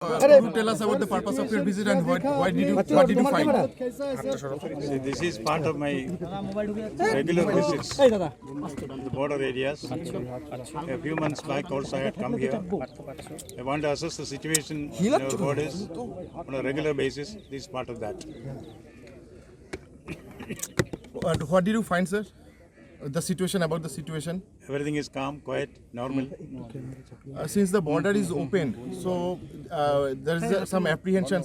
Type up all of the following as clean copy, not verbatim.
Could you tell us about the purpose of your visit and what did you find? See, this is part of my regular visits to the border areas. A few months back also I had come here. I want to assess the situation in our borders on a regular basis. This is part of that. What did you find, sir? The situation, about the situation? Everything is calm, quiet, normal. Since the border is open, so there is some apprehension,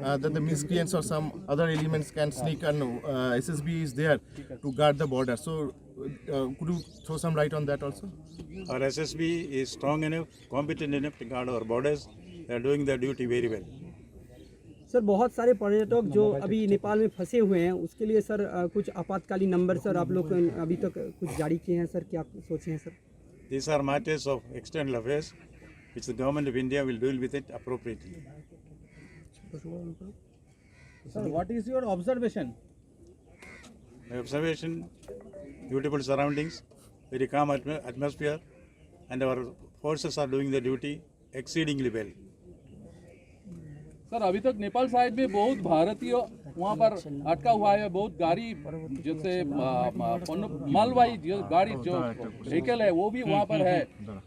that the miscreants or some other elements can sneak, and SSB is there to guard the border. So could you throw some light on that also? Our SSB is strong enough, competent enough to guard our borders. They are doing their duty very well. Sir बहुत सारे पर्यटक जो अभी नेपाल में फंसे हुए हैं उसके लिए सर कुछ आपातकालीन नंबर सर आप लोग अभी तक कुछ जारी किए हैं सर, क्या सोचे हैं sir? These are matters of external affairs which the government of India will deal with it appropriately. Sir, what is your observation? My observation, beautiful surroundings, very calm atmosphere, and our forces are doing their duty exceedingly well. Sir अभी तक Nepal side में बहुत भारतीय वहाँ पर अटका हुआ है, बहुत गाड़ी जैसे मालवाही गाड़ी जो व्हीकल है वो भी वहाँ पर है,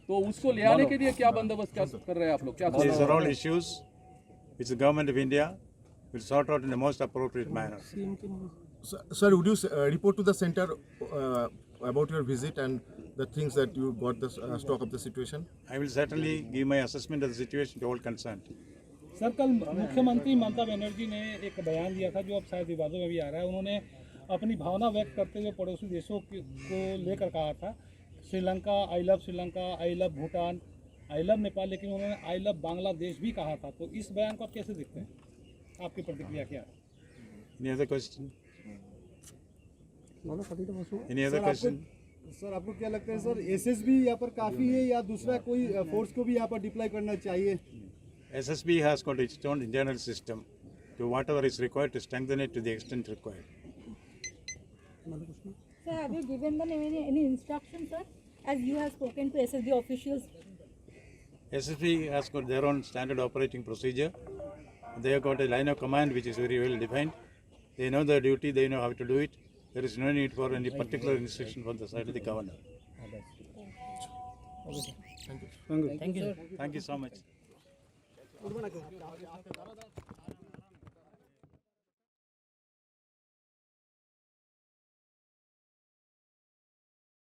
तो उसको ले आने के लिए क्या बंदोबस्त कर रहे हैं आप लोग? क्या These are all issues which the government of India will sort out in the most appropriate manner. Sir, would you report to the center about your visit and the things that you got the stock of the situation? I will certainly give my assessment of the situation to all concerned. Sir कल मुख्यमंत्री ममता बनर्जी ने एक बयान दिया था जो अब शायद विवादों में भी आ रहा है। उन्होंने अपनी भावना व्यक्त करते हुए पड़ोसी देशों को लेकर कहा था Sri Lanka, I love Sri Lanka, I love Bhutan, I love Nepal, लेकिन उन्होंने आई लव बांग्लादेश भी कहा था। तो इस बयान को आप कैसे देखते हैं? आपकी प्रतिक्रिया क्या है? Any other question? Any other question? Sir आपको क्या लगता है सर, एसएसबी यहाँ पर काफ़ी है या दूसरा कोई फोर्स को भी यहाँ पर डिप्लॉय करना चाहिए? SSB has got its own internal system to whatever is required to strengthen it to the extent required. Sir, have you given them any instructions, sir, as you have spoken to SSB officials? SSB has got their own standard operating procedure. They have got a line of command which is very well defined. They know their duty, they know how to do it. There is no need for any particular instruction from the side of the governor. Thank you. Thank you so much.